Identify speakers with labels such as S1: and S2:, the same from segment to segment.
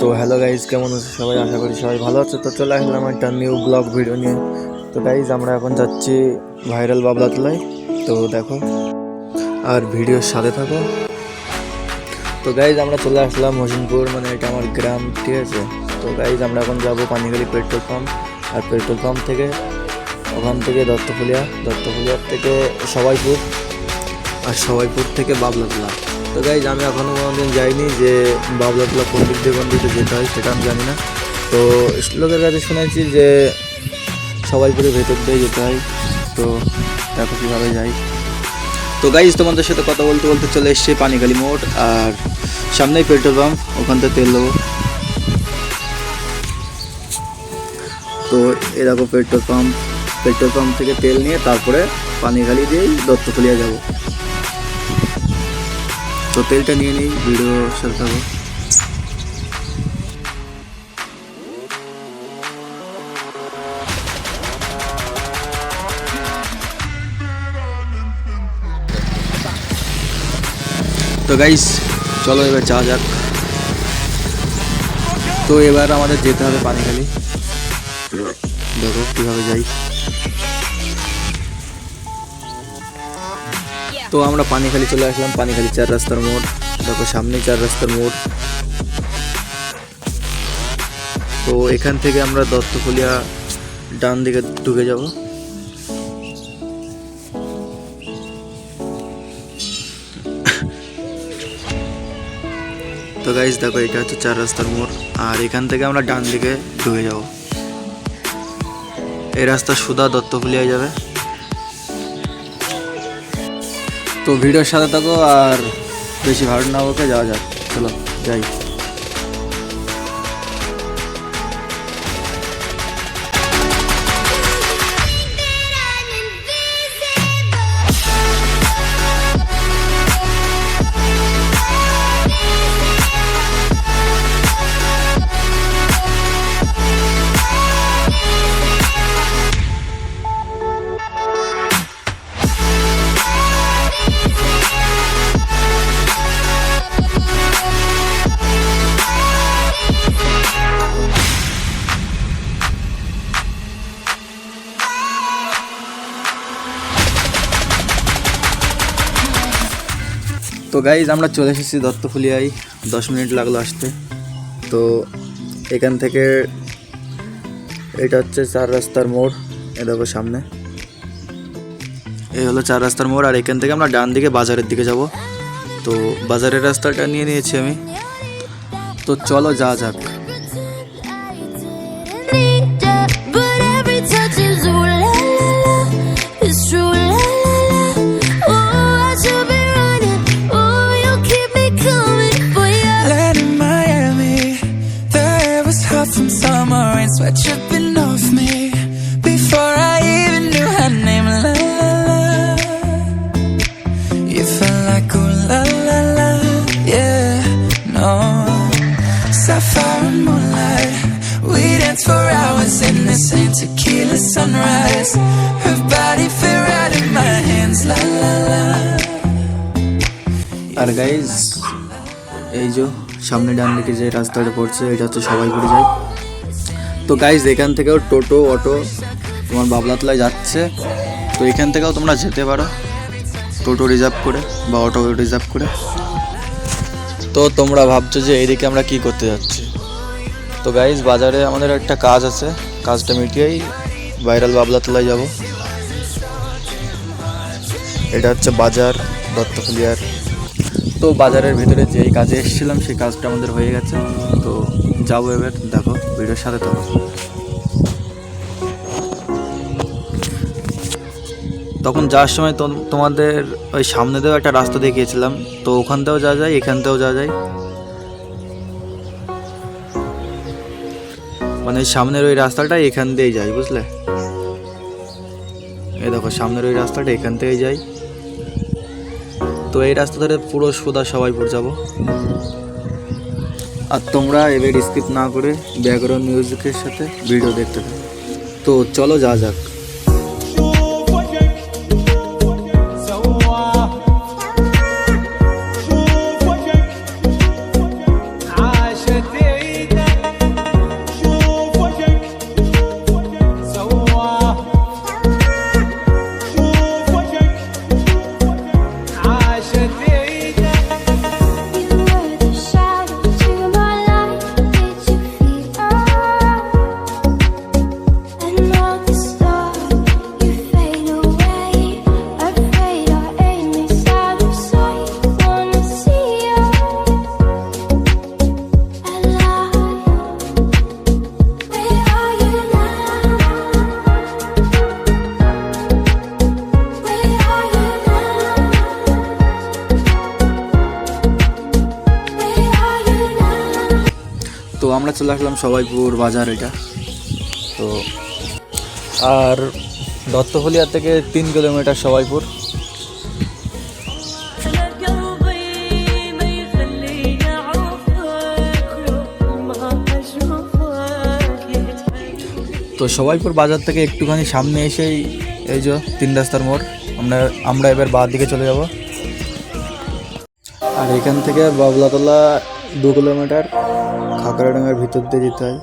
S1: তো hello guys, কেমন আছে সবাই? আশা করি সবাই ভালো আছে। তো চলে আসলাম একটা নিউ ব্লগ ভিডিও নিয়ে। তো গাইজ আমরা এখন যাচ্ছি ভাইরাল বাবলাতলায়। তো দেখো আর ভিডিওর সাথে থাকো। তো গাইজ আমরা চলে আসলাম হোসেনপুর, মানে এটা আমার গ্রাম, ঠিক আছে। তো গাইজ আমরা এখন যাবো পানিখালি পেট্রোল পাম্প, আর পেট্রোল পাম্প থেকে ওখান থেকে দত্তফুলিয়ার থেকে সবাইপুর, আর সবাইপুর থেকে বাবলাতলা। তো গাইজ আমি এখনও কোনোদিন যাইনি যে বাবলাতলা কোন দিক দিয়ে যেতে হয়, সেটা আমি জানি না। তো লোকের কাছে শুনেছি যে সবাইপুরের ভেতর দিয়ে যেতে হয়। তো দেখো কীভাবে যাই। তো গাইজ তোমাদের সাথে কথা বলতে বলতে চলে এসছে পানিখালি মোড়, আর সামনেই পেট্রোল পাম্প, ওখান থেকে তেল দেবো। তো এ দেখো পেট্রোল পাম্প থেকে তেল নিয়ে তারপরে পানিখালি দিয়েই দত্তফুলিয়া যাব। তো তেলটা নিয়ে নিই, ভিডিও সাথে থাকো। তো গাইস চলো এবার যাওয়া যাক। তো এবার আমাদের যেতে হবে পানিখালি, দেখো কীভাবে যাই। তো আমরা পানিখালি চলে আসলাম, পানিখালি 4 রাস্তার মোড়, দেখো সামনেই 4 রাস্তার মোড়। তো এখান থেকে আমরা দত্তফুলিয়া ডান দিকে ঢুকে যাব। তো গাইস দেখো এটা হচ্ছে 4 রাস্তার মোড়, আর এখান থেকে আমরা ডান দিকে ঢুকে যাব। এই রাস্তা সুদা দত্তফুলিয়া যাবে। তো ভিডিওর সাথে থাকো, আর বেশি ভালো না ওকে, যাওয়া যাক, চলো যাই। তো গাইজ আমরা চলে এসেছি দত্তফুলিয়ায়, 10 মিনিট লাগলো আসতে। তো এখান থেকে এটা হচ্ছে 4 রাস্তার মোড়, এ দেখো সামনে এই হলো 4 রাস্তার মোড়, আর এখান থেকে আমরা ডান দিকে বাজারের দিকে যাব। তো বাজারের রাস্তাটা নিয়ে নিয়েছি আমি। তো চলো যাওয়া যাক।
S2: Sweat dripping off me before I even knew her name. La la la, you felt like ooh la la la, yeah. No, sapphire and moonlight, we danced for hours in the same tequila sunrise. Her body fit right in my hands. La la la.
S1: R guys এই যে সামনে ডান দিকে যে রাস্তাটা পড়ছে, এটা হচ্ছে সবাইপুরে যায়। তো গাইজ এখান থেকেও টোটো অটো তোমার বাবলাতলায় যাচ্ছে। তো এখান থেকেও তোমরা যেতে পারো টোটো রিজার্ভ করে বা অটো রিজার্ভ করে। তো তোমরা ভাবছো যে এইদিকে আমরা কি করতে যাচ্ছি। তো গাইজ বাজারে আমাদের একটা কাজ আছে, কাজটা মিটিয়েই ভাইরাল বাবলাতলায় যাব। এটা হচ্ছে বাজার দত্তফুলিয়ার। তো বাজারের ভিতরে যেই কাজে এসেছিলাম সেই কাজটা আমাদের হয়ে গেছে। তো যাবো এবার, দেখো ভিডিওর সাথে থাকো। তখন যাওয়ার সময় তোমাদের ওই সামনে দিয়েও একটা রাস্তা দেখিয়েছিলাম, তো ওখান থেকেও যাওয়া যায়, এখান থেকেও যাওয়া যায়। মানে সামনের ওই রাস্তাটা এখান দিয়েই যায়, বুঝলে? এই দেখো সামনের ওই রাস্তাটা এখান থেকেই যায়। তো এই রাস্তা ধরে পুরো সোজা সবাইপুর যাব। আর তোমরা এবার স্কিপ না করে ব্যাকগ্রাউন্ড মিউজিকের সাথে ভিডিও দেখতে থাকো। তো চলো যাওয়া যাক।
S3: عاشت ايدك
S1: তো আমরা চলে আসলাম সবাইপুর বাজার এটা। তো আর দত্তফলিয়া থেকে 3 কিলোমিটার সবাইপুর। তো সবাইপুর বাজার থেকে একটুখানি সামনে এসেই এই যে 3 রাস্তার মোড়, আমরা এবার বাঁ দিকে চলে যাব। আর এখান থেকে বাবলাতলা 2 কিলোমিটার, খাকড়াডাঙ্গার ভিতর দিয়ে যেতে হয়।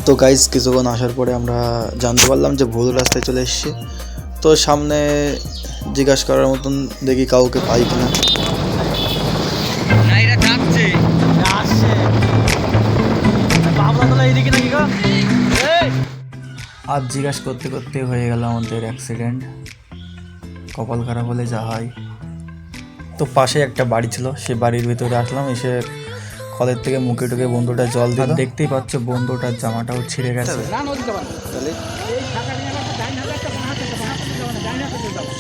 S1: তো গাইজ কিছুক্ষণ আসার পরে আমরা জানতে পারলাম যে ভুল রাস্তায় চলে এসেছি। তো সামনে জিজ্ঞাসা করার মতন দেখি কাউকে পাই কিনা। আর জিজ্ঞাসা করতে করতে হয়ে গেল আমাদের অ্যাক্সিডেন্ট। কপাল খারাপ হলে যা হয়। তো পাশে একটা বাড়ি ছিল, সেই বাড়ির ভিতরে আসলাম। এসে কলের থেকে মুখে টুকে বন্ধুটা জল দিল। দেখতেই পাচ্ছ বন্ধুটার জামাটাও ছিঁড়ে গেছে।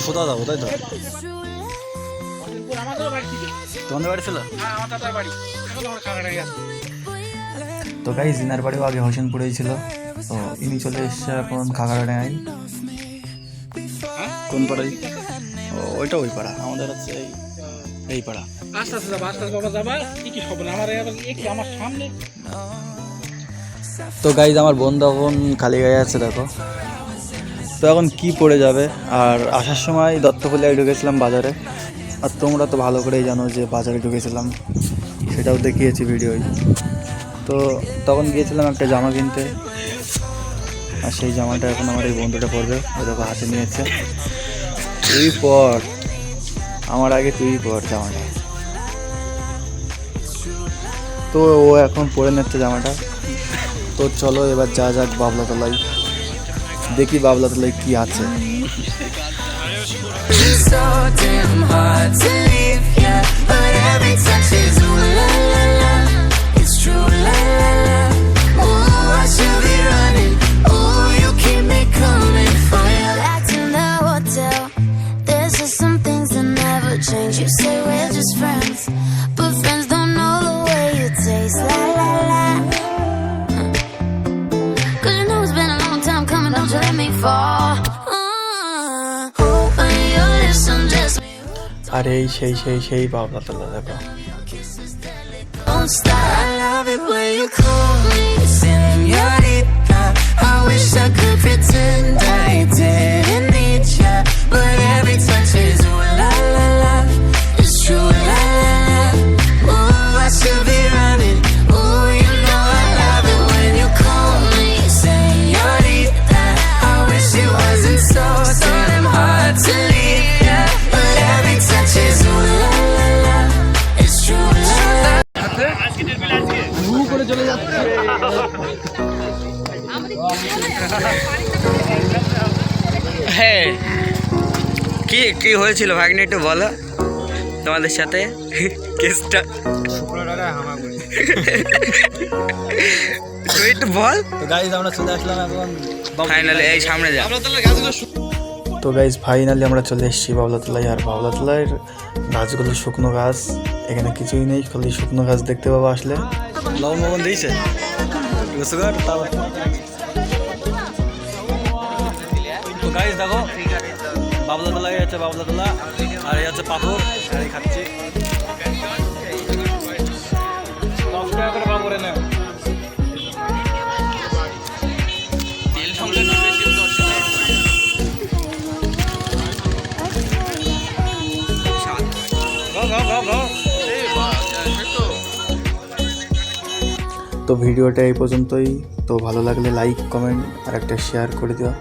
S1: সোজা যাবো তাই তো? তোমাদের বাড়ি ছিল? তো গাইস ইনার বাড়িও আগে হোসেনপুরেই ছিল। তো ইনি চলে এসছে এখন খাগড়াডাঙ্গায়। কোন পাড়ায়? ওইটা ওই পাড়া, আমাদের হচ্ছে এই পাড়া। তো গাইজ আমার বন্ধু এখন খালি গায়ে আছে দেখো। তো এখন কি পড়ে যাবে। আর আসার সময় দত্তফলিয়ায় ঢুকেছিলাম বাজারে। আর তোমরা তো ভালো করেই জানো যে বাজারে ঢুকেছিলাম, সেটাও দেখিয়েছি ভিডিওয়। তো তখন গিয়েছিলাম একটা জামা কিনতে। আর সেই জামাটা এখন আমার এই বন্ধুটা পরবে। ওই দেখো হাতে নিয়েছে। তুই পর, আমার আগে তুই পর জামাটা। তো ও এখন পরে নিচ্ছে জামাটা। তো চলো এবার যা যাক বাবলাতলায়, দেখি বাবলাতলায় কি আছে।
S2: So damn hard to leave, yeah. But every touch is ooh la la la. It's true la la la. Ooh, I should be running. Ooh, you keep me coming for you. Back to the hotel. There's just some things that never change. You say we're just friends, but friends don't know the way you taste. La la la. 'Cause you know it's been a long time coming. Don't you let me fall.
S1: আর এই সেই বাবলাতলা দেখো।
S2: Don't stop. I love it when you call me señorita. I wish I could pretend I didn't need ya, but every touch is ooh la la la. It's true la la la. Ooh, I should be running. Ooh, you know I love it when you call me señorita. I wish it wasn't so damn hard to leave ya, but every touch is ooh la la la. It's true la la.
S3: হ্যাঁ, কি কি হয়েছিল ভাগ্নে একটু বলো তোমাদের সাথে কেসটা। তুই একটু বল।
S1: তো গাইজ আমরা চলে আসলাম এখন
S3: ফাইনালি এই সামনে যা।
S1: তো গাইজ ফাইনালি আমরা চলে এসেছি বাবলাতলায়। আর বাবলাতলার গাছগুলো শুকনো গাছ, এখানে কিছুই নেই, খালি শুকনো গাছ দেখতে পাবো আসলে। লবণ দিয়েছে তো গাইজ দেখো বাবলাতলায় আছে বাবলাতলা, আর এই আছে পাথর। আর এই খাচ্ছি 10 টাকা করে পাপড়ে নেয়। তো ভিডিওটা এই পর্যন্তই। তো ভালো লাগলে লাইক, কমেন্ট আর একটা শেয়ার করে দিও।